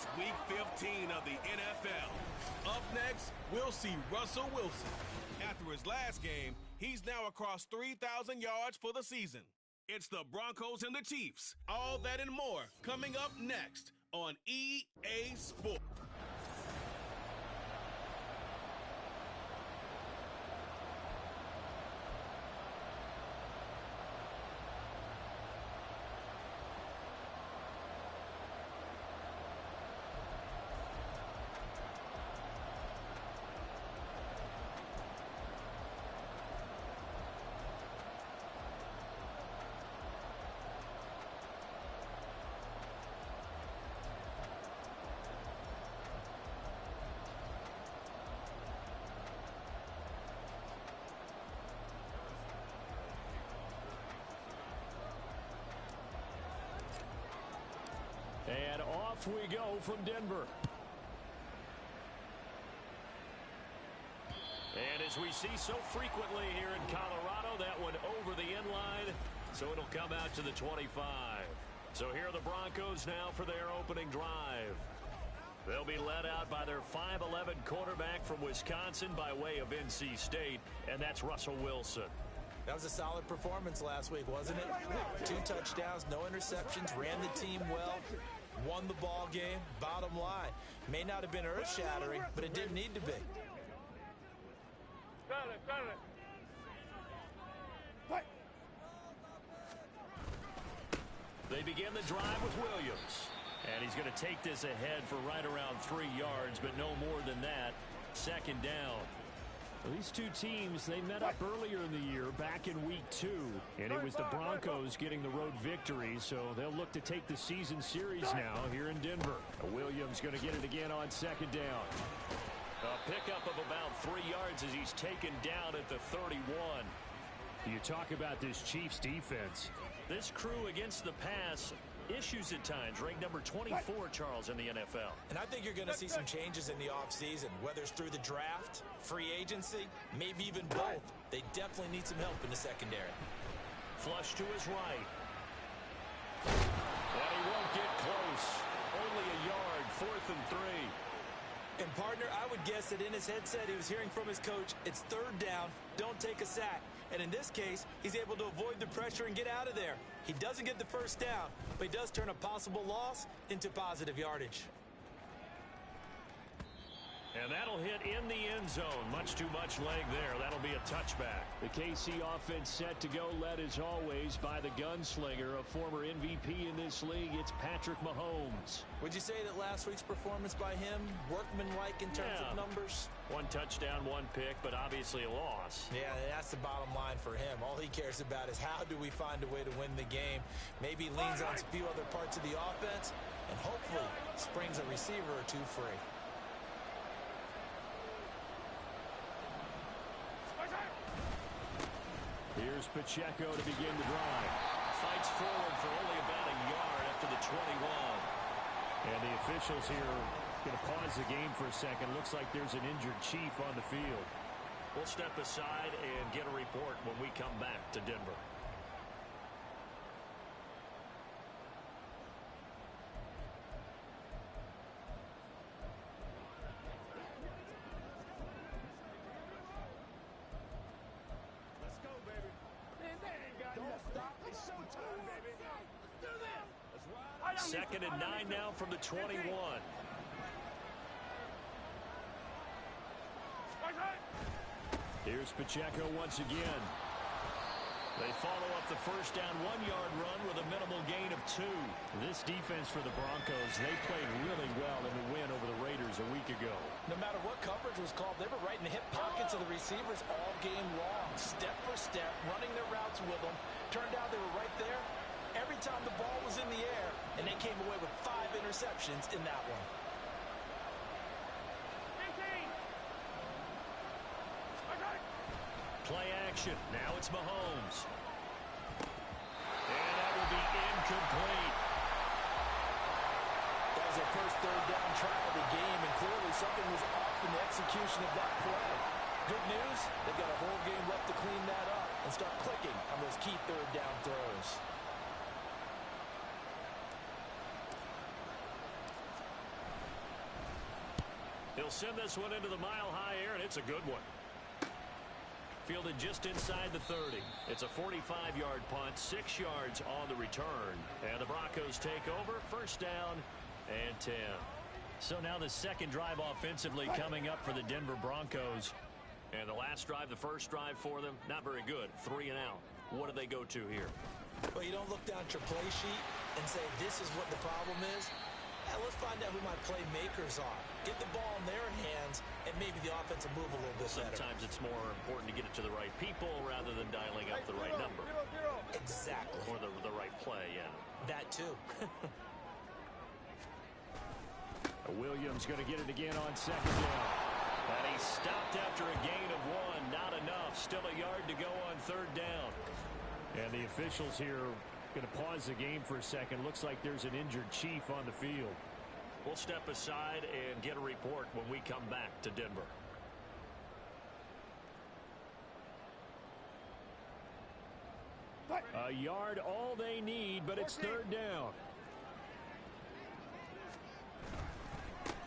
It's Week 15 of the NFL. Up next, we'll see Russell Wilson. After his last game, he's now across 3,000 yards for the season. It's the Broncos and the Chiefs. All that and more coming up next on EA Sports. And off we go from Denver. And as we see so frequently here in Colorado, that one over the end line, so it'll come out to the 25. So here are the Broncos now for their opening drive. They'll be led out by their 5'11" quarterback from Wisconsin by way of NC State, and that's Russell Wilson. That was a solid performance last week, wasn't it? 2 touchdowns, no interceptions, ran the team well, won the ball game. Bottom line, may not have been earth-shattering, but it didn't need to be. They begin the drive with Williams. And he's going to take this ahead for right around 3 yards, but no more than that. Second down. Well, these two teams, they met up earlier in the year, back in Week 2, and it was the Broncos getting the road victory, so they'll look to take the season series now here in Denver. Williams going to get it again on second down. A pickup of about 3 yards as he's taken down at the 31. You talk about this Chiefs defense. This crew against the pass, issues at times, ranked number 24, Charles, in the NFL. And I think you're going to see some changes in the offseason, whether it's through the draft, free agency, maybe even both. They definitely need some help in the secondary. Flush to his right. And he won't get close. Only a yard, 4th and 3. And, partner, I would guess that in his headset he was hearing from his coach, it's 3rd down, don't take a sack. And in this case, he's able to avoid the pressure and get out of there. He doesn't get the first down, but he does turn a possible loss into positive yardage. And that'll hit in the end zone. Much too much leg there. That'll be a touchback. The KC offense set to go, led as always by the gunslinger, a former MVP in this league. It's Patrick Mahomes. Would you say that last week's performance by him, workmanlike in terms of numbers? 1 touchdown, 1 pick, but obviously a loss. Yeah, that's the bottom line for him. All he cares about is how do we find a way to win the game. Maybe leans on a few other parts of the offense and hopefully springs a receiver or 2 free. Here's Pacheco to begin the drive. Fights forward for only about a yard after the 21. And the officials here going to pause the game for a second. Looks like there's an injured Chief on the field. We'll step aside and get a report when we come back to Denver. Second and 9 now from the 21. Here's Pacheco once again. They follow up the first down 1-yard run with a minimal gain of 2. This defense for the Broncos, they played really well in the win over the Raiders a week ago. No matter what coverage was called, they were right in the hip pockets of the receivers all game long. Step for step, running their routes with them. Turned out they were right there every time the ball was in the air, and they came away with 5 interceptions in that one. Play action. Now it's Mahomes. And that will be incomplete. That was their first 3rd down try of the game, and clearly something was off in the execution of that play. Good news, they've got a whole game left to clean that up and start clicking on those key 3rd down throws. He'll send this one into the mile-high air, and it's a good one. Fielded just inside the 30. It's a 45-yard punt, 6 yards on the return. And the Broncos take over, first down and 10. So now the second drive offensively coming up for the Denver Broncos. And the last drive, the first drive for them, not very good. 3 and out. What do they go to here? Well, you don't look down at your play sheet and say, this is what the problem is. Let's find out who my playmakers are. Get the ball in their hands, and maybe the offense will move a little bit better. Sometimes it's more important to get it to the right people rather than dialing up the right number. Exactly. Or the right play, yeah. That too. Williams going to get it again on second down. And he stopped after a gain of 1. Not enough. Still a yard to go on third down. And the officials here going to pause the game for a second. Looks like there's an injured Chief on the field. We'll step aside and get a report when we come back to Denver. A yard all they need, but it's third down.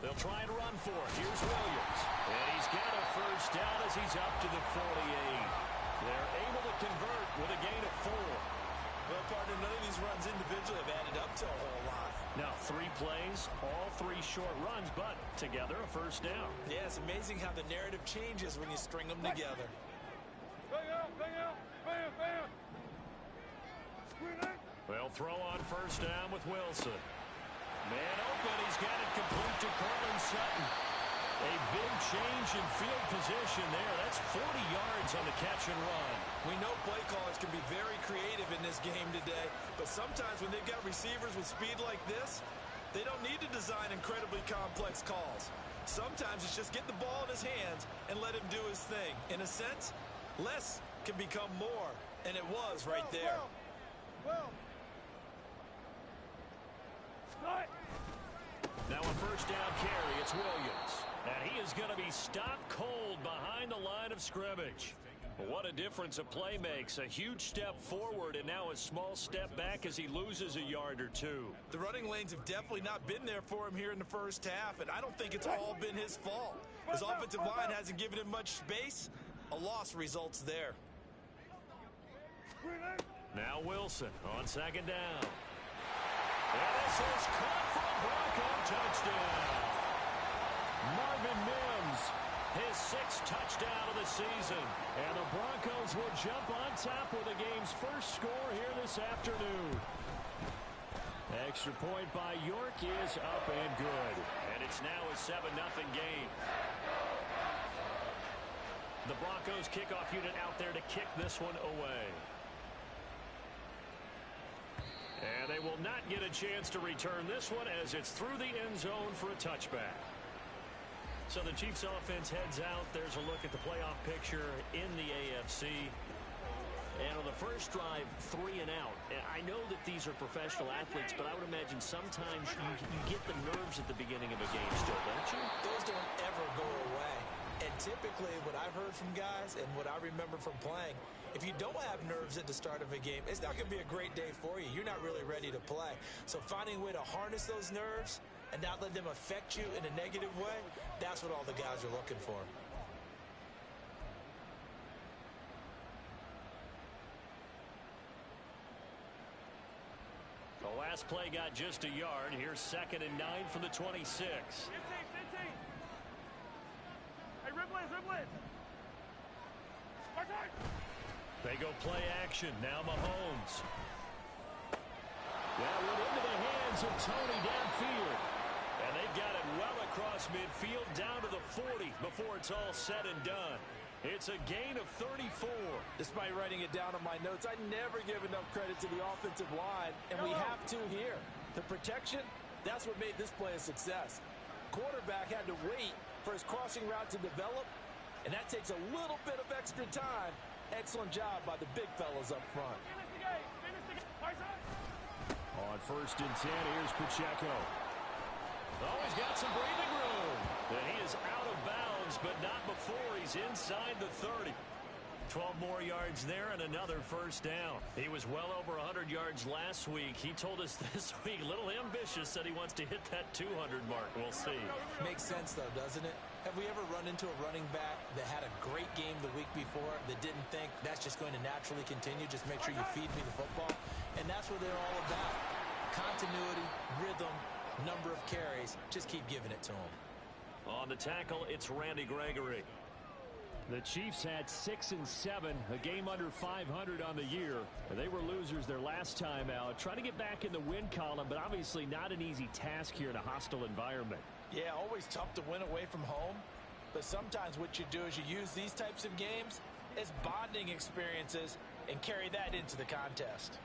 They'll try and run for it. Here's Williams. And he's got a first down as he's up to the 48. They're able to convert with a gain of 4. Well, partner, none of these runs individually have added up to a whole lot. Now 3 plays, all 3 short runs, but together a first down. Yeah, it's amazing how the narrative changes when you string them together. They'll throw on first down with Wilson. Man open, he's got it complete to Cortland Sutton. A big change in field position there. That's 40 yards on the catch and run. We know play callers can be very creative in this game today, but sometimes when they've got receivers with speed like this, they don't need to design incredibly complex calls. Sometimes it's just get the ball in his hands and let him do his thing. In a sense, less can become more, and it was right there. Now a first down carry, it's Williams. And he is going to be stopped cold behind the line of scrimmage. What a difference a play makes. A huge step forward and now a small step back as he loses a yard or 2. The running lanes have definitely not been there for him here in the first half, and I don't think it's all been his fault. His offensive line hasn't given him much space. A loss results there. Now Wilson on second down. And this is caught for a Bronco touchdown. Marvin Mims, his 6th touchdown of the season. And the Broncos will jump on top with the game's first score here this afternoon. Extra point by York is up and good. And it's now a 7-0 game. The Broncos kickoff unit out there to kick this one away. And they will not get a chance to return this one as it's through the end zone for a touchback. So the Chiefs offense heads out. There's a look at the playoff picture in the AFC. And on the first drive, 3 and out. And I know that these are professional athletes, but I would imagine sometimes you get the nerves at the beginning of a game still, don't you? Those don't ever go away. And typically what I've heard from guys and what I remember from playing, if you don't have nerves at the start of a game, it's not going to be a great day for you. You're not really ready to play. So finding a way to harness those nerves and not let them affect you in a negative way, that's what all the guys are looking for. The last play got just a yard. Here's 2nd and 9 from the 26. They go play action. Now Mahomes. That went into the hands of Tony downfield. And they've got it well across midfield down to the 40 before it's all said and done. It's a gain of 34. Despite writing it down on my notes, I never give enough credit to the offensive line, and we have to here. The protection, that's what made this play a success. Quarterback had to wait for his crossing route to develop, and that takes a little bit of extra time. Excellent job by the big fellas up front. On 1st and 10, here's Pacheco. Oh, he's got some breathing room. And he is out of bounds, but not before he's inside the 30. 12 more yards there and another first down. He was well over 100 yards last week. He told us this week, a little ambitious, said he wants to hit that 200 mark. We'll see. Makes sense, though, doesn't it? Have we ever run into a running back that had a great game the week before that didn't think that's just going to naturally continue? Just make sure you feed me the football. And that's what they're all about. Continuity, rhythm, number of carries. Just keep giving it to them. On the tackle, it's Randy Gregory. The Chiefs had 6 and 7, a game under 500 on the year. They were losers their last time out, trying to get back in the win column, but obviously not an easy task here in a hostile environment. Yeah, always tough to win away from home, but sometimes what you do is you use these types of games as bonding experiences and carry that into the contest.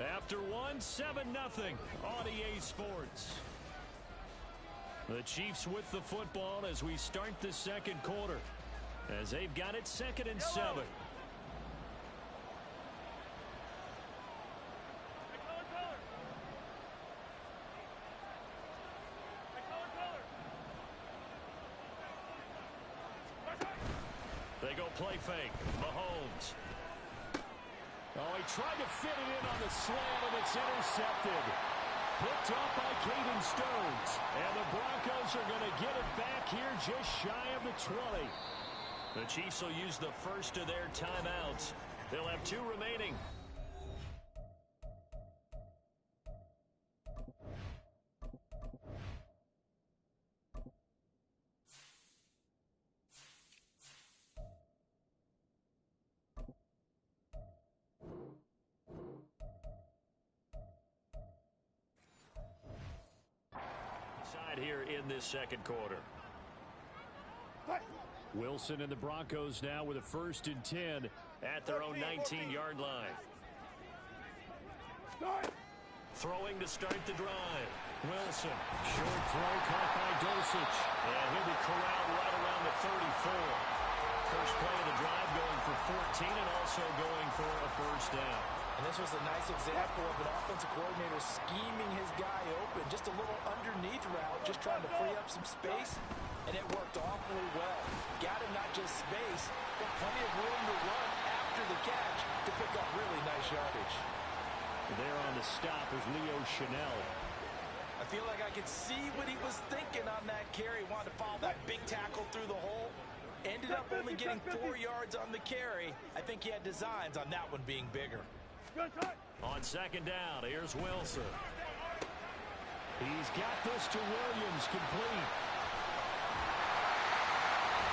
After one, 7-0 on EA Sports. The Chiefs with the football as we start the second quarter, as they've got it 2nd and 7. They go play fake. Mahomes. Oh, he tried to fit it in on the slant, and it's intercepted. Picked off by Caden Stones. And the Broncos are going to get it back here just shy of the 20. The Chiefs will use the first of their timeouts. They'll have 2 remaining. Here in this second quarter. Wilson and the Broncos now with a 1st and 10 at their own 19-yard line. Throwing to start the drive. Wilson. Short throw caught by Dulcich. And he'll be corralled right around the 34. First play of the drive going for 14 and also going for a first down. And this was a nice example of an offensive coordinator scheming his guy open. Just a little underneath route, just trying to free up some space, and it worked awfully well. Got him not just space, but plenty of room to run after the catch to pick up really nice yardage. There on the stop is Leo Chanel. I feel like I could see what he was thinking on that carry. Wanted to follow that big tackle through the hole. Ended up only getting 4 yards on the carry. I think he had designs on that one being bigger. On second down, here's Wilson. He's got this to Williams, complete.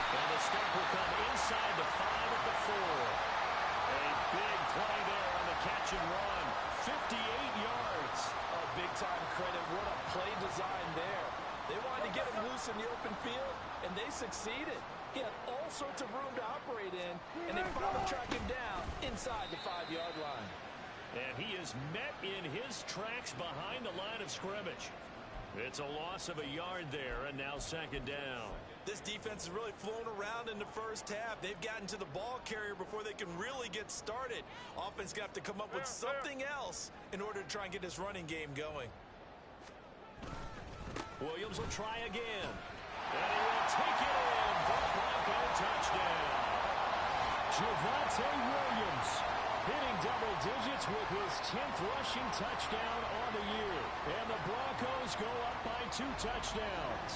And the stop will come inside the 5 at the 4. A big play there on the catch and run. 58 yards. Oh, big-time credit. What a play design there. They wanted to get him loose in the open field, and they succeeded. He had all sorts of room to operate in, and they finally tracked him down inside the 5-yard line. And he is met in his tracks behind the line of scrimmage. It's a loss of a yard there, and now second down. This defense has really flown around in the first half. They've gotten to the ball carrier before they can really get started. Offense going to have to come up with something else in order to try and get this running game going. Williams will try again. And he will take it in for a Bronco touchdown. Javonte Williams hitting double digits with his 10th rushing touchdown on the year. And the Broncos go up by 2 touchdowns.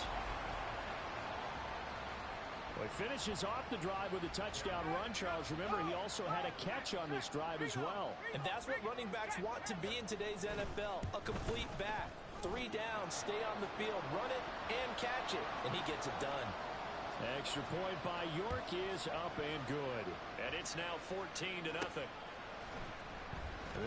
Well, he finishes off the drive with a touchdown run, Charles. Remember, he also had a catch on this drive as well. And that's what running backs want to be in today's NFL, a complete back. 3 downs, stay on the field, run it, and catch it. And he gets it done. Extra point by York is up and good. And it's now 14-0.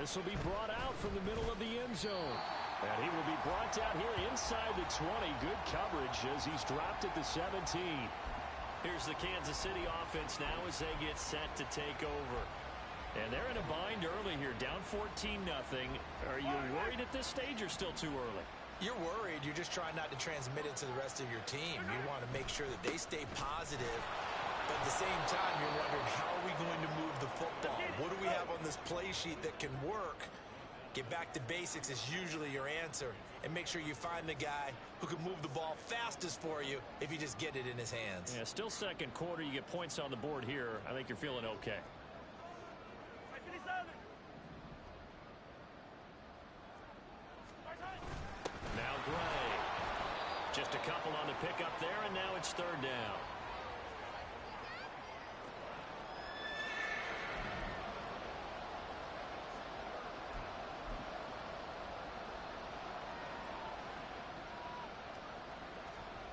This will be brought out from the middle of the end zone. And he will be brought down here inside the 20. Good coverage as he's dropped at the 17. Here's the Kansas City offense now as they get set to take over. And they're in a bind early here, down 14-0. Are you worried at this stage or still too early? You're worried. You're just trying not to transmit it to the rest of your team. You want to make sure that they stay positive. But at the same time, you're wondering, how are we going to move the football? What do we have on this play sheet that can work? Get back to basics is usually your answer. And make sure you find the guy who can move the ball fastest for you if you just get it in his hands. Yeah, still second quarter. You get points on the board here. I think you're feeling okay. Now Gray. Just a couple on the pickup there, and now it's third down.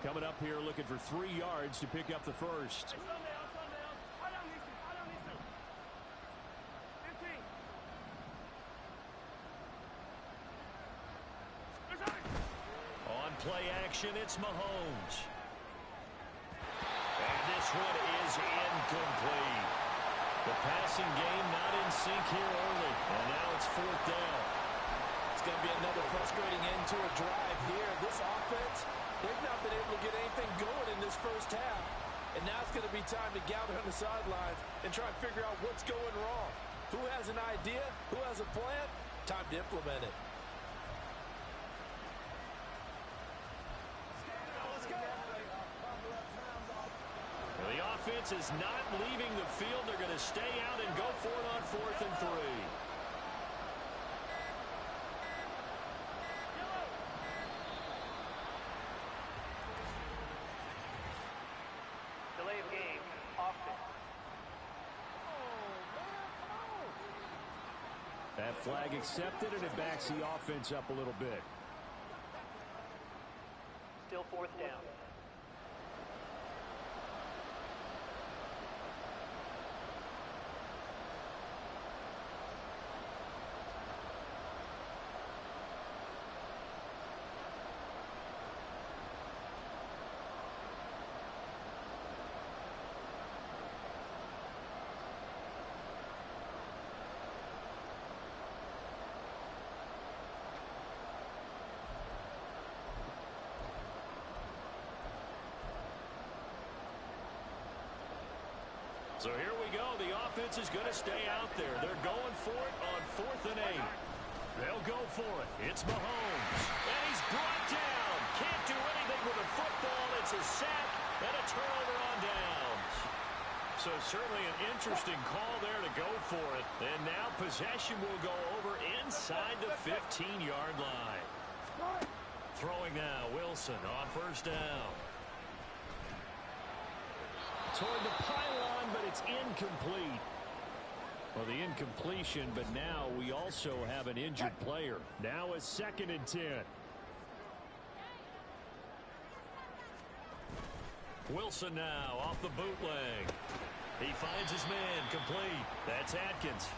Coming up here looking for 3 yards to pick up the first. On play action, it's Mahomes. And this one is incomplete. The passing game not in sync here early. And now it's fourth down. It's going to be another frustrating end to a drive here. This offense, they've not been able to get anything going in this first half. And now it's going to be time to gather on the sidelines and try and figure out what's going wrong. Who has an idea? Who has a plan? Time to implement it. The offense is not leaving the field. They're going to stay out and go for it on 4th and 3. Delay of game, offense. That flag accepted, and it backs the offense up a little bit. Still fourth down. So here we go. The offense is going to stay out there. They're going for it on 4th and 8. They'll go for it. It's Mahomes. And he's brought down. Can't do anything with a football. It's a sack and a turnover on downs. So certainly an interesting call there to go for it. And now possession will go over inside the 15-yard line. Throwing now, Wilson on first down. Toward the pylon, but it's incomplete. Well, the incompletion, but now we also have an injured player. Now a 2nd and 10. Wilson now off the bootleg. He finds his man complete. That's Atkins.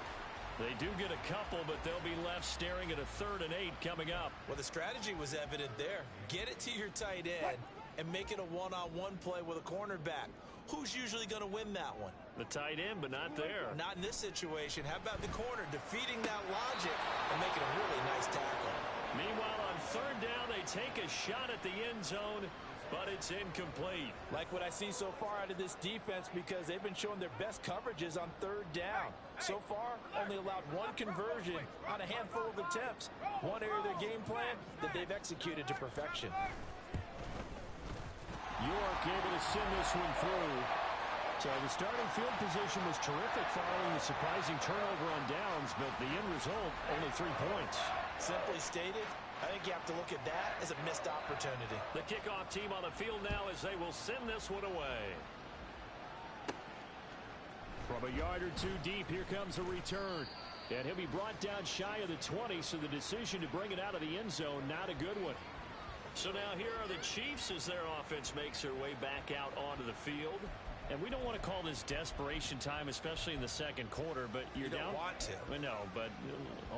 They do get a couple, but they'll be left staring at a 3rd and 8 coming up. Well, the strategy was evident there. Get it to your tight end and make it a one-on-one play with a cornerback. Who's usually going to win that one? The tight end, but not there. Not in this situation. How about the corner defeating that logic and making a really nice tackle? Meanwhile, on 3rd down, they take a shot at the end zone, but it's incomplete. Like what I see so far out of this defense, because they've been showing their best coverages on 3rd down. So far, only allowed 1 conversion on a handful of attempts. One area of their game plan that they've executed to perfection. York able to send this one through. So the starting field position was terrific following the surprising turnover on downs, but the end result, only 3 points. Simply stated, I think you have to look at that as a missed opportunity. The kickoff team on the field now as they will send this one away. From a yard or 2 deep, here comes a return. And he'll be brought down shy of the 20, so the decision to bring it out of the end zone, not a good one. So now here are the Chiefs as their offense makes their way back out onto the field. And we don't want to call this desperation time, especially in the 2nd quarter, but you're down. You don't want to. No, but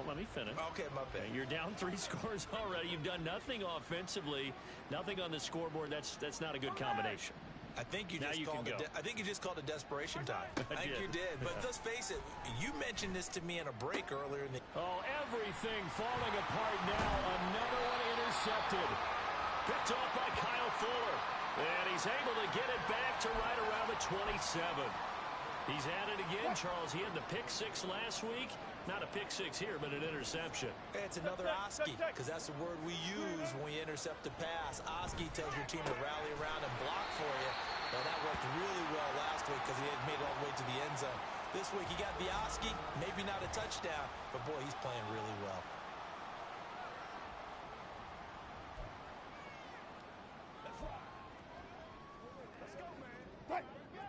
let me finish. Okay, my bad. You're down 3 scores already. You've done nothing offensively, nothing on the scoreboard. That's not a good combination. I think you just called it. I think you just called it desperation time. I think you did. But let's face it, you mentioned this to me in a break earlier in the. Oh, everything falling apart now. Another one intercepted. Picked off by Kyle Fuller. And he's able to get it back to right around the 27. He's at it again, Charles. He had the pick six last week. Not a pick six here, but an interception. It's another Oski, because that's the word we use when we intercept a pass. Oski tells your team to rally around and block for you. Now, that worked really well last week because he had made it all the way to the end zone. This week, he got the Oski, maybe not a touchdown, but, boy, he's playing really well.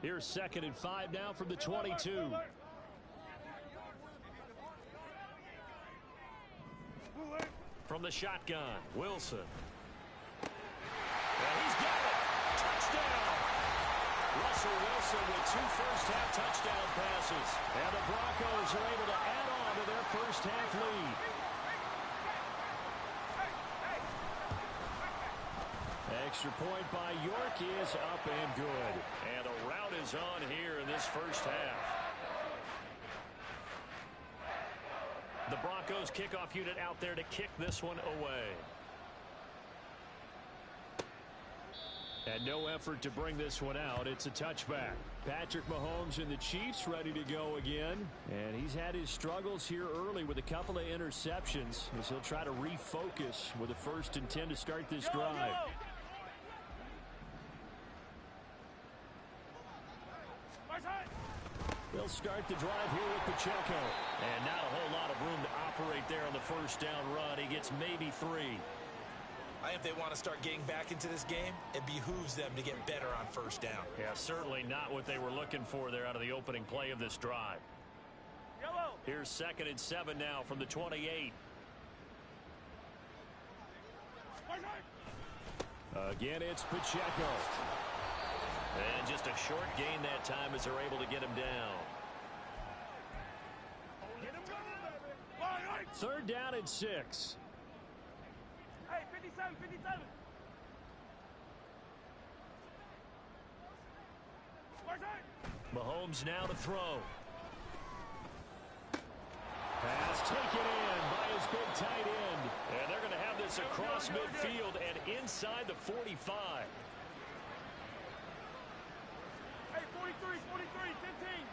Here's 2nd and 5 now from the 22. From the shotgun, Wilson. And he's got it. Touchdown. Russell Wilson with 2 first-half touchdown passes. And the Broncos are able to add on to their first-half lead. Extra point by York is up and good. And the route is on here in this first half. The Broncos kickoff unit out there to kick this one away. And no effort to bring this one out. It's a touchback. Patrick Mahomes and the Chiefs ready to go again. And he's had his struggles here early with a couple of interceptions as he'll try to refocus with a 1st and 10 to start this drive. They'll start the drive here with Pacheco. And not a whole lot of room to operate there on the first down run. He gets maybe 3. I think if they want to start getting back into this game, it behooves them to get better on first down. Yeah, certainly not what they were looking for there out of the opening play of this drive. Here's 2nd and 7 now from the 28. Again, it's Pacheco. And just a short gain that time as they're able to get him down. 3rd down and 6. Hey, 57, 57. Mahomes now to throw. Pass taken in by his big tight end. And they're going to have this across midfield and inside the 45. Hey, 43, 43, 15.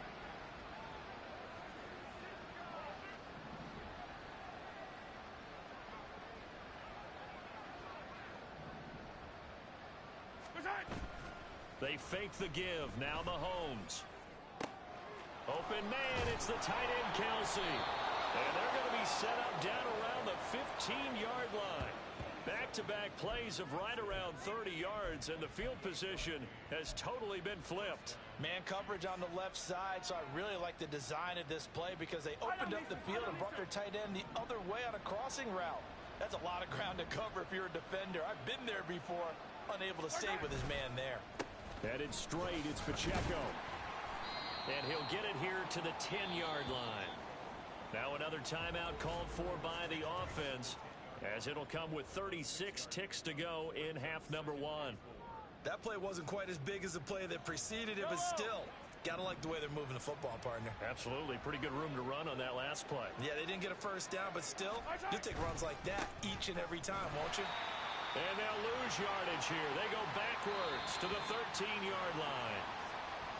They fake the give. Now Mahomes. Open man. It's the tight end, Kelsey. And they're going to be set up down around the 15-yard line. Back-to-back plays of right around 30 yards, and the field position has totally been flipped. Man coverage on the left side, so I really like the design of this play because they opened up the field and brought their tight end the other way on a crossing route. That's a lot of ground to cover if you're a defender. I've been there before, unable to stay with his man there. Headed straight, it's Pacheco. And he'll get it here to the 10-yard line. Now another timeout called for by the offense, as it'll come with 36 ticks to go in half number 1. That play wasn't quite as big as the play that preceded it, but still, gotta like the way they're moving the football, partner. Absolutely. Pretty good room to run on that last play. Yeah, they didn't get a first down, but still, you'll take runs like that each and every time, won't you? And they'll lose yardage here. They go backwards to the 13-yard line.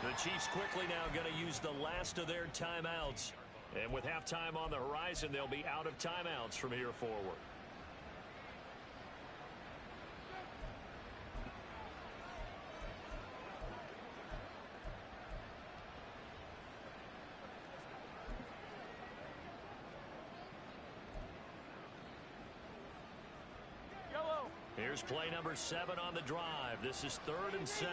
The Chiefs quickly now going to use the last of their timeouts. And with halftime on the horizon, they'll be out of timeouts from here forward. Here's play number 7 on the drive. This is 3rd and 7.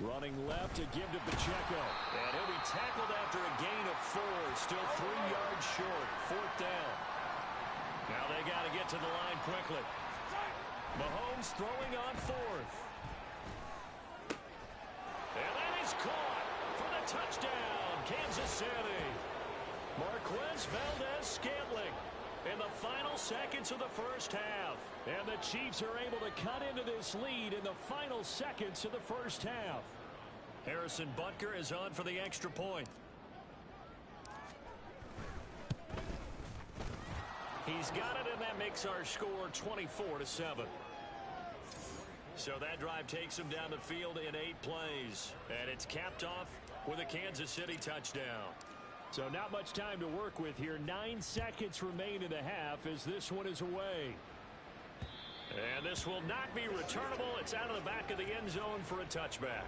Running left to give to Pacheco. And he'll be tackled after a gain of 4. Still 3 yards short. 4th down. Now they got to get to the line quickly. Mahomes throwing on 4th. And that is caught for the touchdown, Kansas City. Marquez Valdez-Scantling in the final seconds of the first half. And the Chiefs are able to cut into this lead in the final seconds of the first half. Harrison Butker is on for the extra point. He's got it, and that makes our score 24-7. So that drive takes him down the field in 8 plays. And it's capped off with a Kansas City touchdown. So not much time to work with here. 9 seconds remain in the half as this one is away. And this will not be returnable. It's out of the back of the end zone for a touchback.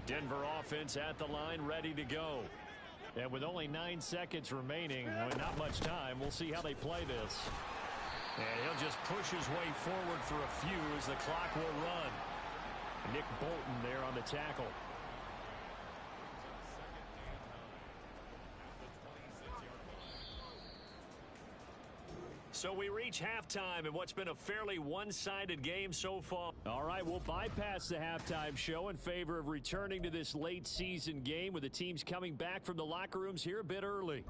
Denver offense at the line, ready to go. And with only 9 seconds remaining, not much time, we'll see how they play this. And he'll just push his way forward for a few as the clock will run. Nick Bolton there on the tackle. So we reach halftime in what's been a fairly one-sided game so far. All right, we'll bypass the halftime show in favor of returning to this late season game with the teams coming back from the locker rooms here a bit early.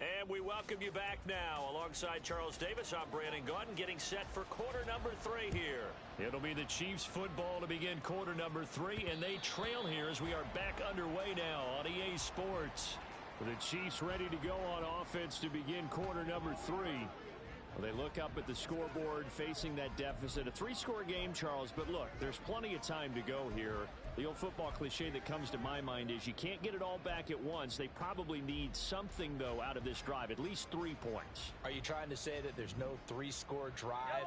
And we welcome you back now. Alongside Charles Davis, I'm Brandon Gaudin, getting set for quarter number 3 here. It'll be the Chiefs football to begin quarter number 3, and they trail here as we are back underway now on EA Sports. With the Chiefs ready to go on offense to begin quarter number 3. Well, they look up at the scoreboard facing that deficit. A 3-score game, Charles, but look, there's plenty of time to go here. The old football cliche that comes to my mind is you can't get it all back at once. They probably need something, though, out of this drive, at least 3 points. Are you trying to say that there's no 3-score drive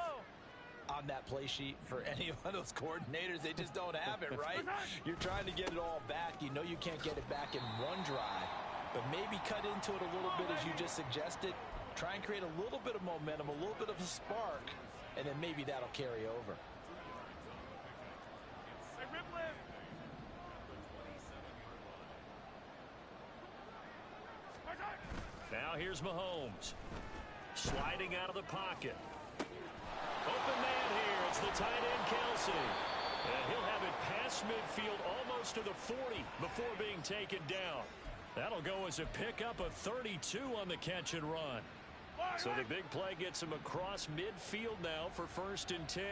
on that play sheet for any one of those coordinators? They just don't have it, right? You're trying to get it all back. You know you can't get it back in one drive, but maybe cut into it a little bit as you just suggested. Try and create a little bit of momentum, a little bit of a spark, and then maybe that'll carry over. Now here's Mahomes. Sliding out of the pocket. Open man here. It's the tight end, Kelsey. And he'll have it past midfield almost to the 40 before being taken down. That'll go as a pickup of 32 on the catch and run. So the big play gets him across midfield now for 1st and 10.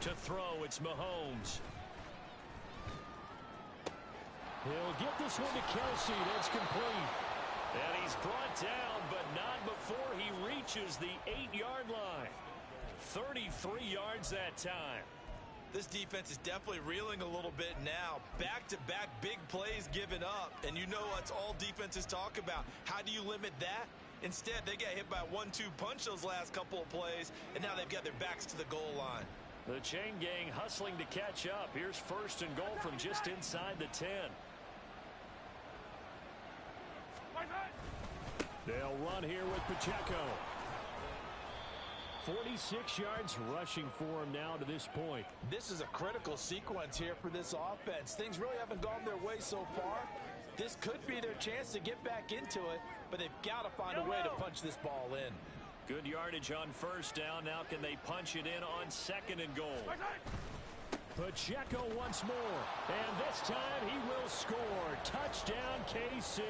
To throw, it's Mahomes. He'll get this one to Kelsey. That's complete. And he's brought down, but not before he reaches the 8-yard line. 33 yards that time. This defense is definitely reeling a little bit now. Back-to-back big plays given up. And you know that's all defenses talk about. How do you limit that? Instead, they got hit by a 1-2 punch those last couple of plays, and now they've got their backs to the goal line. The chain gang hustling to catch up. Here's 1st and goal from just inside the 10. They'll run here with Pacheco. 46 yards rushing for him now to this point. This is a critical sequence here for this offense. Things really haven't gone their way so far. This could be their chance to get back into it, but they've got to find a way to punch this ball in. Good yardage on 1st down. Now can they punch it in on 2nd and goal? Pacheco once more. And this time he will score. Touchdown, KC.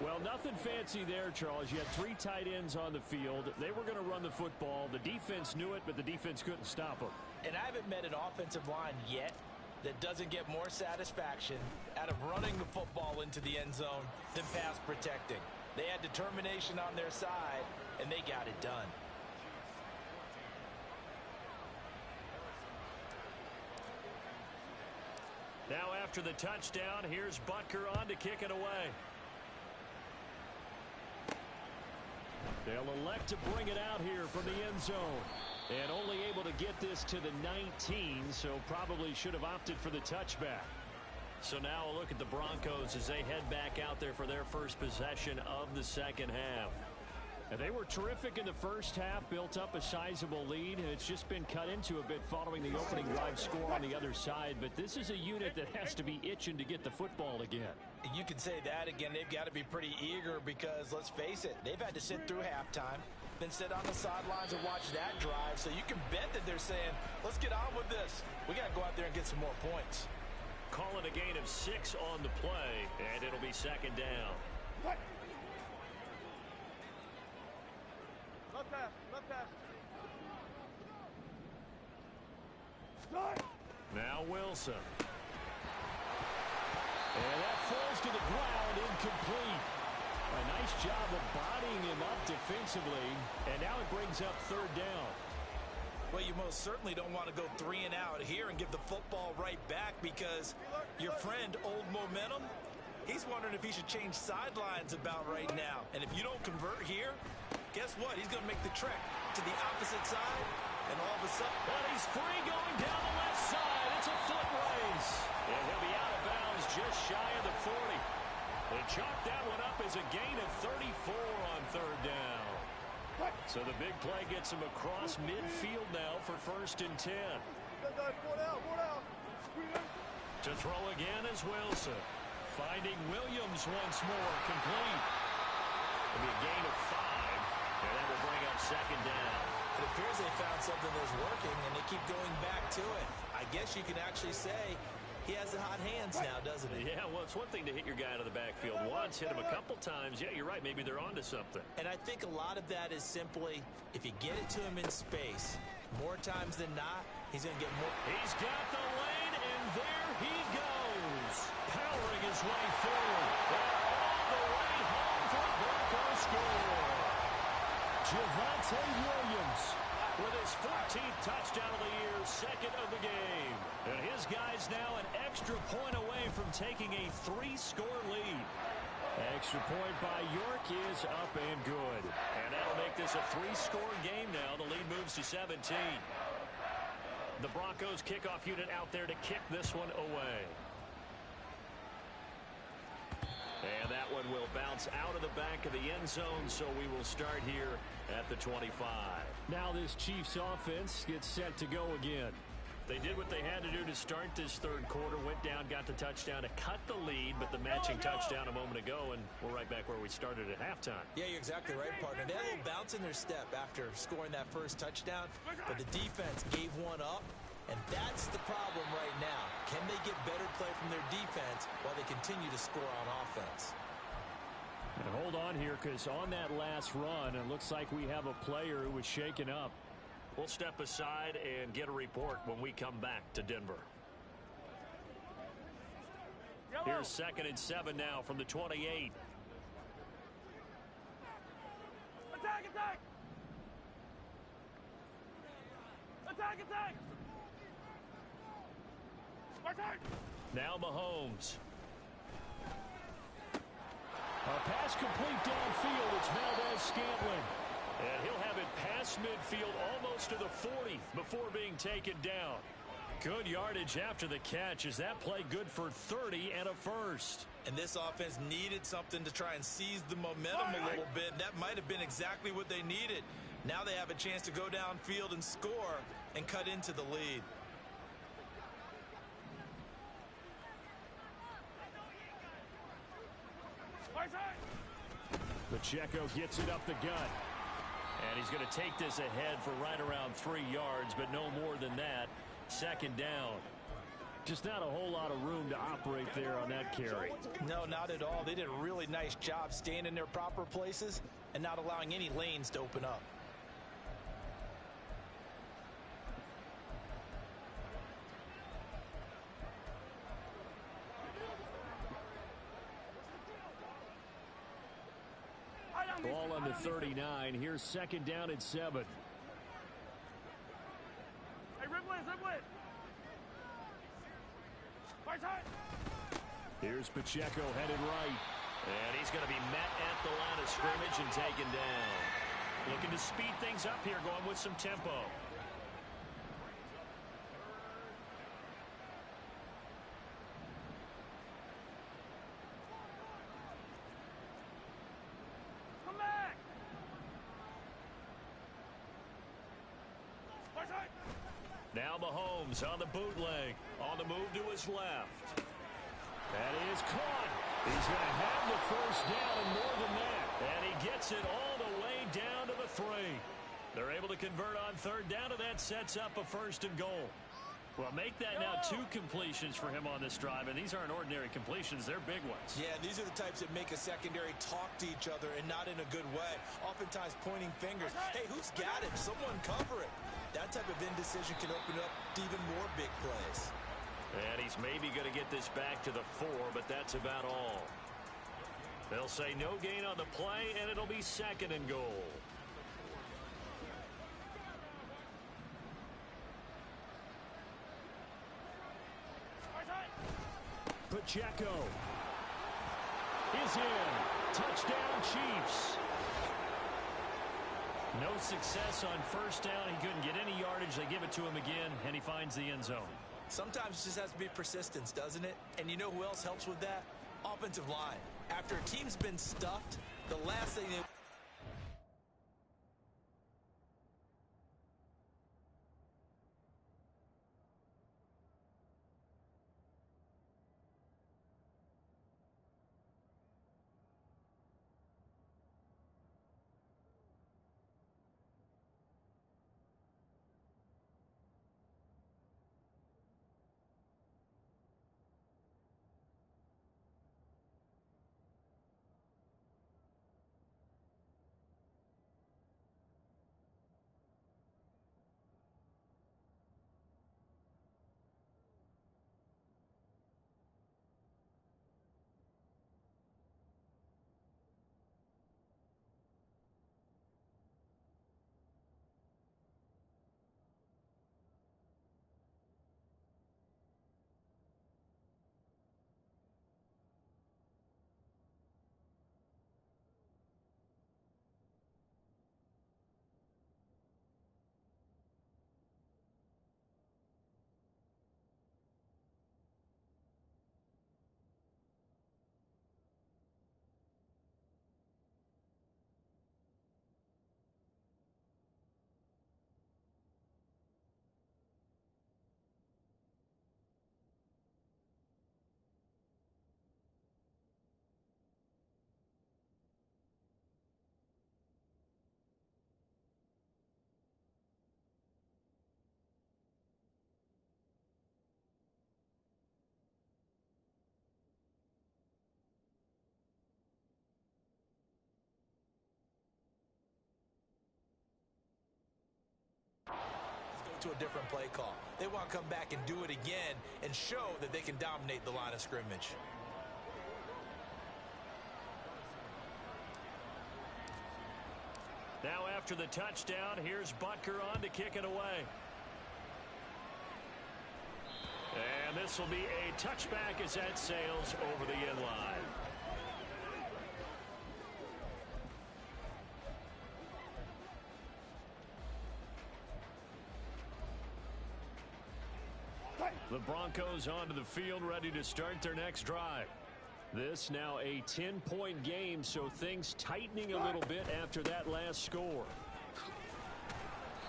Well, nothing fancy there, Charles. You had 3 tight ends on the field. They were going to run the football. The defense knew it, but the defense couldn't stop them. And I haven't met an offensive line yet that doesn't get more satisfaction out of running the football into the end zone than pass protecting. They had determination on their side, and they got it done. Now after the touchdown, here's Butker on to kick it away. They'll elect to bring it out here from the end zone. And only able to get this to the 19, so probably should have opted for the touchback. So now a look at the Broncos as they head back out there for their first possession of the second half. And they were terrific in the first half, built up a sizable lead, and it's just been cut into a bit following the opening drive score on the other side. But this is a unit that has to be itching to get the football again. You can say that again. They've got to be pretty eager because, let's face it, they've had to sit through halftime, then sit on the sidelines and watch that drive. So you can bet that they're saying, let's get on with this. We got to go out there and get some more points. calling a gain of 6 on the play, and it'll be second down. Left pass, left pass. Now Wilson. And that falls to the ground, incomplete. A nice job of bodying him up defensively, and now it brings up third down. Well, you most certainly don't want to go 3 and out here and give the football right back because your friend, Old Momentum, he's wondering if he should change sidelines about right now. And if you don't convert here, guess what? He's going to make the trek to the opposite side, and all of a sudden... But he's free going down the left side. It's a foot race. And he'll be out of bounds just shy of the 40. They chalk that one up as a gain of 34 on third down. So the big play gets him across midfield now for 1st and 10. To throw again is Wilson. Finding Williams once more, complete. It'll be a gain of 5, and that will bring up second down. It appears they found something that's working, and they keep going back to it. I guess you can actually say he has the hot hands now, doesn't he? Yeah, well, it's one thing to hit your guy out of the backfield once, hit him a couple times. Yeah, you're right. Maybe they're onto something. And I think a lot of that is simply, if you get it to him in space, more times than not, he's going to get more. He's got the lane, and there he goes. Powering his way forward. And all the way home for a Broncos score. Javonte Williams with his 14th touchdown of the year, 2nd of the game. And his guy's now an extra point away from taking a 3-score lead. Extra point by York is up and good. And that'll make this a 3-score game now. The lead moves to 17. The Broncos kickoff unit out there to kick this one away. And that one will bounce out of the back of the end zone, so we will start here at the 25. Now this Chiefs offense gets set to go again. They did what they had to do to start this third quarter, went down, got the touchdown to cut the lead, but the matching touchdown a moment ago, and we're right back where we started at halftime. Yeah, you're exactly right, partner. They had a little bounce in their step after scoring that first touchdown, but the defense gave one up, and that's the problem right now. Can they get better play from their defense while they continue to score on offense? And hold on here, because on that last run, it looks like we have a player who was shaken up. We'll step aside and get a report when we come back to Denver. Here's 2nd and 7 now from the 28. Attack, attack! Attack, attack! Attack! Now Mahomes. A pass complete downfield. It's Valdez-Scantling. And he'll have it past midfield almost to the 40 before being taken down. Good yardage after the catch. Is that play good for 30 and a first? And this offense needed something to try and seize the momentum a little bit. That might have been exactly what they needed. Now they have a chance to go downfield and score and cut into the lead. Pacheco gets it up the gut. And he's going to take this ahead for right around 3 yards, but no more than that. 2nd down. Just not a whole lot of room to operate there on that carry. No, not at all. They did a really nice job staying in their proper places and not allowing any lanes to open up. Ball on the 39. Here's 2nd down and 7. Hey, Riblet, Riblet! Right side! Here's Pacheco headed right. And he's going to be met at the line of scrimmage and taken down. Looking to speed things up here, going with some tempo. Now Mahomes on the bootleg. On the move to his left. That is caught. He's going to have the first down and more than that. And he gets it all the way down to the 3. They're able to convert on 3rd down, and that sets up a 1st and goal. Well, make that now 2 completions for him on this drive, and these aren't ordinary completions. They're big ones. Yeah, these are the types that make a secondary talk to each other and not in a good way. Oftentimes pointing fingers. Hey, who's got him? Someone cover it. That type of indecision can open up to even more big plays. And he's maybe going to get this back to the 4, but that's about all. They'll say no gain on the play, and it'll be 2nd and goal. Pacheco is in. Touchdown, Chiefs. No success on first down. He couldn't get any yardage. They give it to him again, and he finds the end zone. Sometimes it just has to be persistence, doesn't it? And you know who else helps with that? Offensive line. After a team's been stuffed, the last thing they... to a different play call. They want to come back and do it again and show that they can dominate the line of scrimmage. Now after the touchdown, here's Butker on to kick it away. And this will be a touchback as that sails over the end line. The Broncos onto the field, ready to start their next drive. This now a 10-point game, so things tightening a little bit after that last score.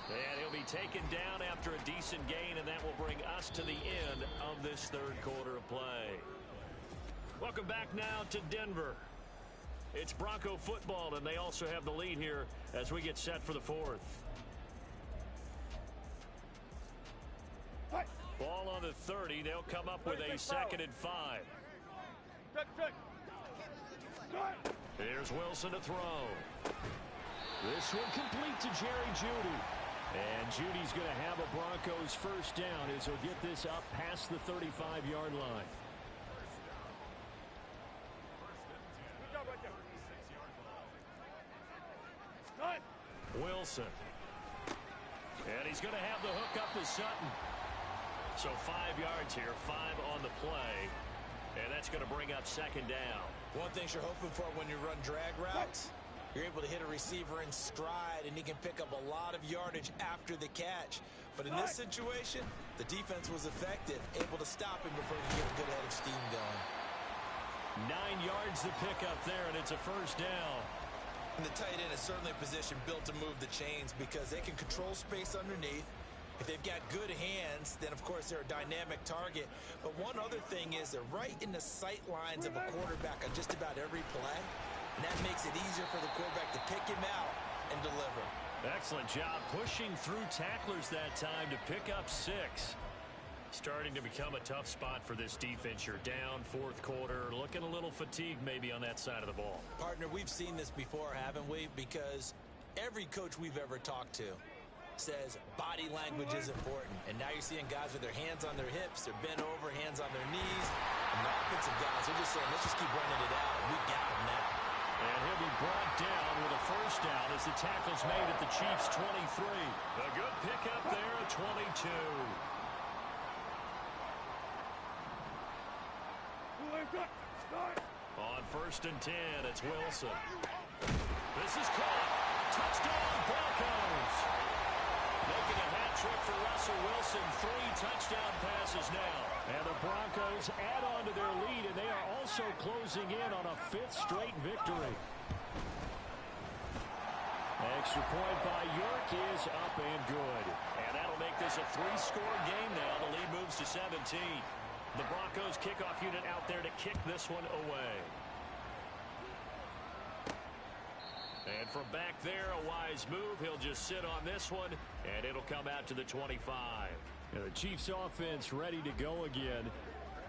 And he'll be taken down after a decent gain, and that will bring us to the end of this third quarter of play. Welcome back now to Denver. It's Bronco football, and they also have the lead here as we get set for the fourth. Ball on the 30. They'll come up with a 2nd and 5. Here's Wilson to throw. This one complete to Jerry Jeudy. And Judy's going to have a Broncos first down as he'll get this up past the 35-yard line. Wilson. And he's going to have the hook up to Sutton. So 5 yards here, 5 on the play. And that's going to bring up 2nd down. One thing you're hoping for when you run drag routes, you're able to hit a receiver in stride, and he can pick up a lot of yardage after the catch. But in this situation, the defense was effective, able to stop him before he could get a good head of steam going. 9 yards to pick up there, and it's a first down. And the tight end is certainly a position built to move the chains because they can control space underneath. If they've got good hands, then, of course, they're a dynamic target. But one other thing is they're right in the sight lines of a quarterback on just about every play. And that makes it easier for the quarterback to pick him out and deliver. Excellent job pushing through tacklers that time to pick up 6. Starting to become a tough spot for this defense. You're down fourth quarter, looking a little fatigued maybe on that side of the ball. Partner, we've seen this before, haven't we? Because every coach we've ever talked to says body language is important. And now you're seeing guys with their hands on their hips, they're bent over, hands on their knees. And the offensive guys are just saying, let's just keep running it out. We've got them now. And he'll be brought down with a first down as the tackle's made at the Chiefs' 23. A good pickup there at 22. On 1st and 10, it's Wilson. This is caught. Touchdown, Broncos. Making a hat trick for Russell Wilson. 3 touchdown passes now. And the Broncos add on to their lead, and they are also closing in on a 5th straight victory. Extra point by York is up and good. And that'll make this a 3-score game now. The lead moves to 17. The Broncos kickoff unit out there to kick this one away. And from back there, a wise move. He'll just sit on this one, and it'll come out to the 25. The Chiefs offense ready to go again.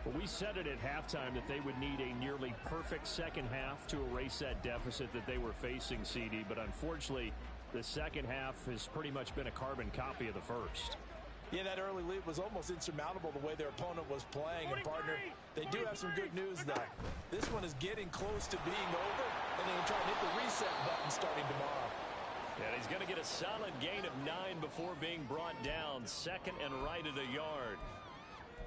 But we said it at halftime that they would need a nearly perfect second half to erase that deficit that they were facing, CD. But unfortunately, the second half has pretty much been a carbon copy of the first. Yeah, that early lead was almost insurmountable the way their opponent was playing. And, partner, they do have some good news, though. This one is getting close to being over, and they're trying to hit the reset button starting tomorrow. And he's going to get a solid gain of 9 before being brought down. 2nd and right at a yard.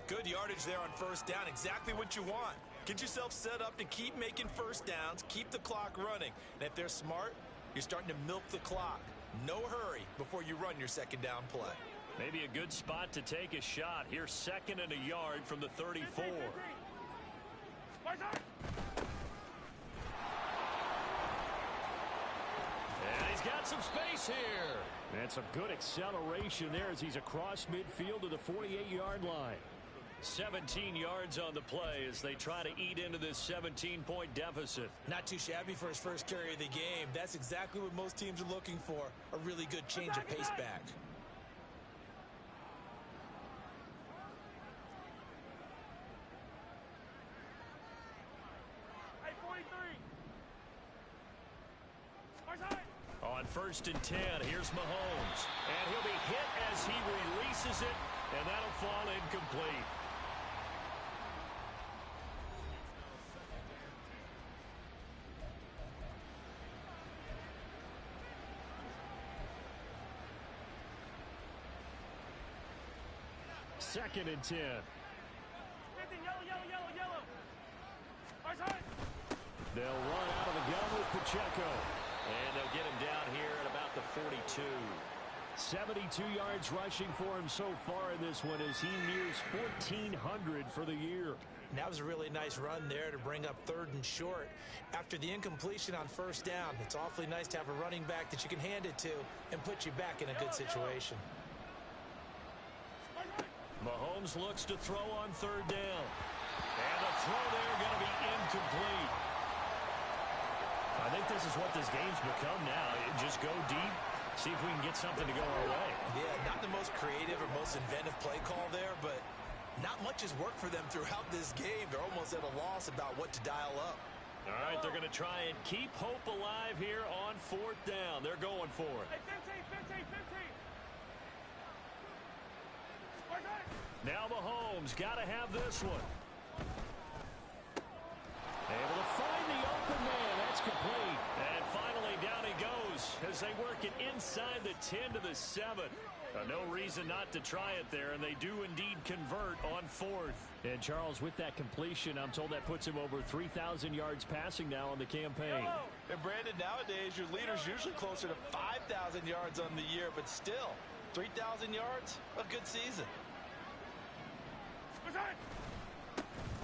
Good yardage there on first down. Exactly what you want. Get yourself set up to keep making first downs, keep the clock running. And if they're smart, you're starting to milk the clock. No hurry before you run your second down play. Maybe a good spot to take a shot. Here's 2nd and a yard from the 34. And he's got some space here. And some good acceleration there as he's across midfield to the 48-yard line. 17 yards on the play as they try to eat into this 17-point deficit. Not too shabby for his first carry of the game. That's exactly what most teams are looking for. A really good change of pace back. On 1st and 10, here's Mahomes. And he'll be hit as he releases it, and that'll fall incomplete. Second and 10. They'll run out of the gun with Pacheco. And they'll get him down here at about the 42. 72 yards rushing for him so far in this one as he nears 1,400 for the year. And that was a really nice run there to bring up 3rd and short. After the incompletion on first down, it's awfully nice to have a running back that you can hand it to and put you back in a good situation. Mahomes looks to throw on 3rd down. And the throw there going to be incomplete. I think this is what this game's become now. Just go deep, see if we can get something to go our way. Yeah, not the most creative or most inventive play call there, but not much has worked for them throughout this game. They're almost at a loss about what to dial up. All right, they're going to try and keep hope alive here on 4th down. They're going for it. Hey, 15. Now Mahomes got to have this one. Able to find the open man. That's complete. And finally down he goes as they work it inside the 10 to the 7. No reason not to try it there, and they do indeed convert on 4th. And Charles, with that completion, I'm told that puts him over 3,000 yards passing now on the campaign. And Brandon, nowadays your leader's usually closer to 5,000 yards on the year, but still, 3,000 yards, a good season.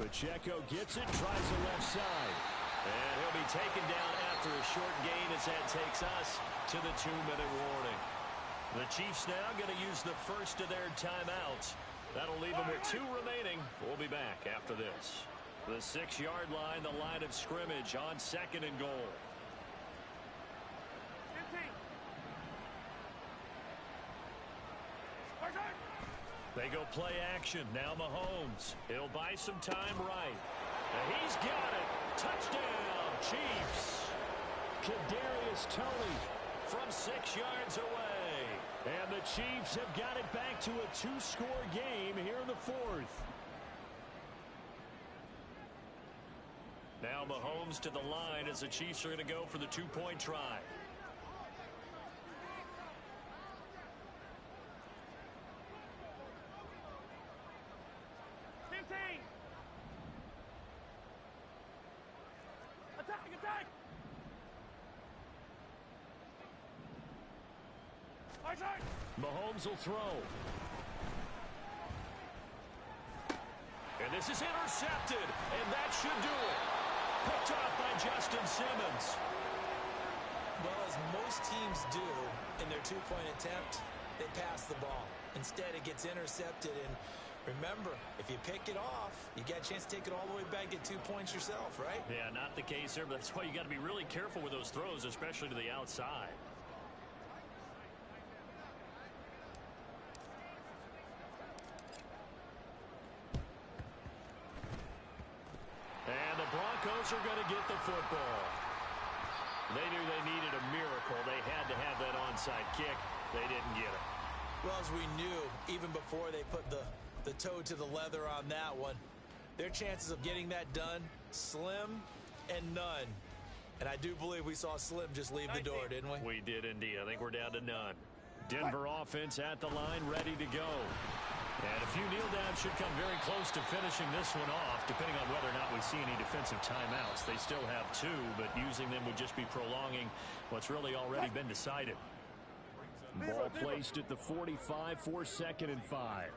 Pacheco gets it, tries the left side. And he'll be taken down after a short gain as that takes us to the 2-minute warning. The Chiefs now going to use the first of their timeouts. That'll leave them with 2 remaining. We'll be back after this. The 6-yard line, the line of scrimmage on 2nd and goal. 15. They go play action. Now Mahomes. He'll buy some time right. And he's got it. Touchdown, Chiefs. Kadarius Toney from 6 yards away. And the Chiefs have got it back to a 2-score game here in the fourth. Now Mahomes to the line as the Chiefs are going to go for the 2-point try. Attack! Mahomes will throw. And this is intercepted, and that should do it. Picked off by Justin Simmons. Well, as most teams do in their two-point attempt, they pass the ball. Instead, it gets intercepted, and remember, if you pick it off, you got a chance to take it all the way back, get 2 points yourself, right? Yeah, not the case there, but that's why you got to be really careful with those throws, especially to the outside. And the Broncos are going to get the football. They knew they needed a miracle. They had to have that onside kick. They didn't get it. Well, as we knew, even before they put the toe to the leather on that one, their chances of getting that done, slim and none. And I do believe we saw Slim just leave the door, didn't we? We did indeed. I think we're down to none. Denver offense at the line, ready to go. And a few kneel downs should come very close to finishing this one off, depending on whether or not we see any defensive timeouts. They still have 2, but using them would just be prolonging what's really already been decided. Ball placed at the 45 for 2nd and 5.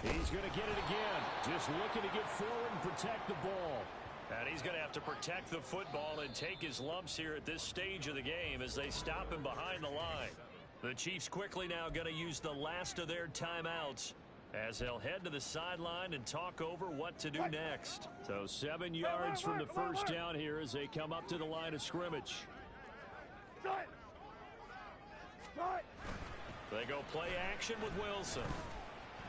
He's going to get it again. Just looking to get forward and protect the ball. And he's going to have to protect the football and take his lumps here at this stage of the game as they stop him behind the line. The Chiefs quickly now going to use the last of their timeouts as they'll head to the sideline and talk over what to do next. So 7 yards from the first down here as they come up to the line of scrimmage. They go play action with Wilson.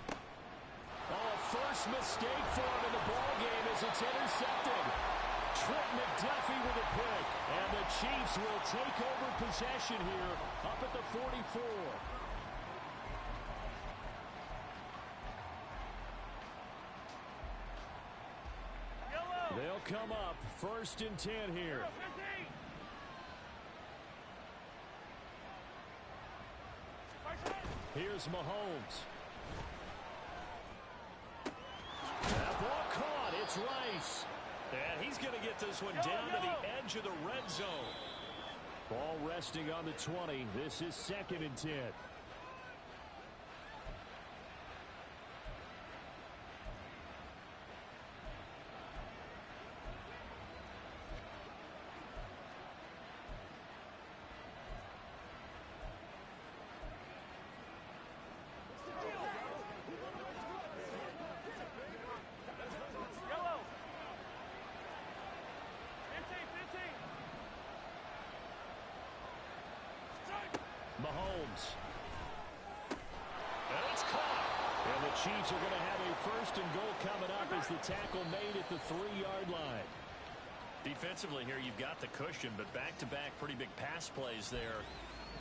Oh, first mistake for him in the ball game as it's intercepted. Trent McDuffie with a pick. And the Chiefs will take over possession here up at the 44. They'll come up 1st and 10 here. Here's Mahomes. That ball caught. It's Rice. And he's going to get this one down to the edge of the red zone. Ball resting on the 20. This is 2nd and 10. Mahomes. And it's caught. And the Chiefs are going to have a 1st and goal coming up as the tackle made at the 3-yard line. Defensively here, you've got the cushion, but back-to-back pretty big pass plays there.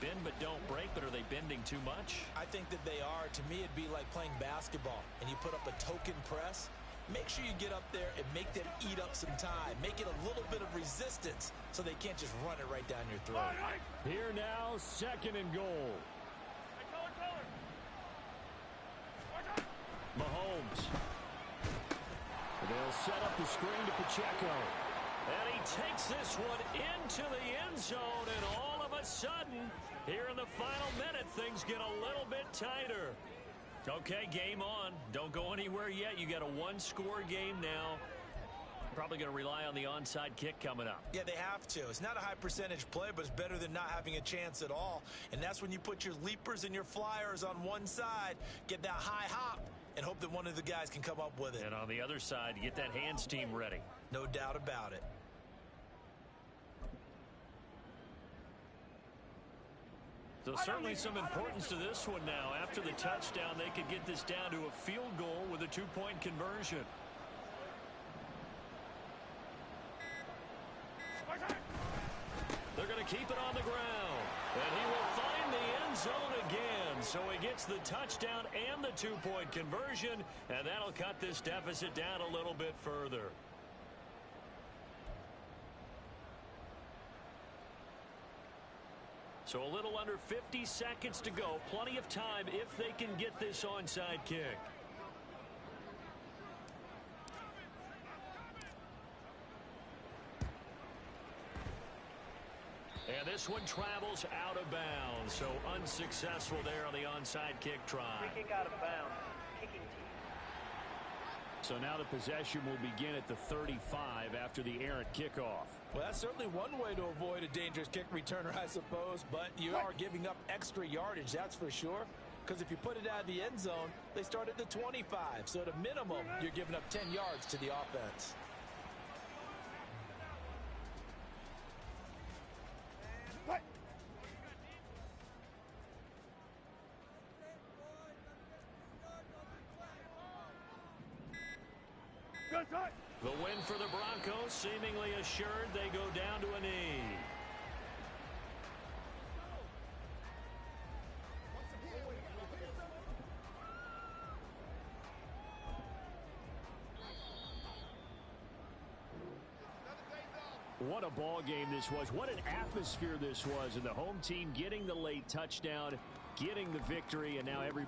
Bend but don't break, but are they bending too much? I think that they are. To me, it'd be like playing basketball, and you put up a token press. Make sure you get up there and make them eat up some time. Make it a little bit of resistance so they can't just run it right down your throat. Here now, 2nd and goal. Mahomes. They'll set up the screen to Pacheco. And he takes this one into the end zone, and all of a sudden, here in the final minute, things get a little bit tighter. Okay, game on. Don't go anywhere yet. You got a 1-score game now. Probably going to rely on the onside kick coming up. Yeah, they have to. It's not a high percentage play, but it's better than not having a chance at all. And that's when you put your leapers and your flyers on one side, get that high hop, and hope that one of the guys can come up with it. And on the other side, get that hands team ready. No doubt about it. So certainly some importance to this one now. After the touchdown, they could get this down to a field goal with a 2-point conversion. They're going to keep it on the ground. And he will find the end zone again. So he gets the touchdown and the 2-point conversion. And that'll cut this deficit down a little bit further. So a little under 50 seconds to go. Plenty of time if they can get this onside kick. And this one travels out of bounds. So unsuccessful there on the onside kick try. Free kick out of bounds. Kicking team. So now the possession will begin at the 35 after the errant kickoff. Well, that's certainly one way to avoid a dangerous kick returner, I suppose. But you are giving up extra yardage, that's for sure. Because if you put it out of the end zone, they start at the 25. So at a minimum, you're giving up 10 yards to the offense. The win for the Broncos, seemingly assured. They go down to a knee. What a ball game this was. What an atmosphere this was. And the home team getting the late touchdown, getting the victory, and now every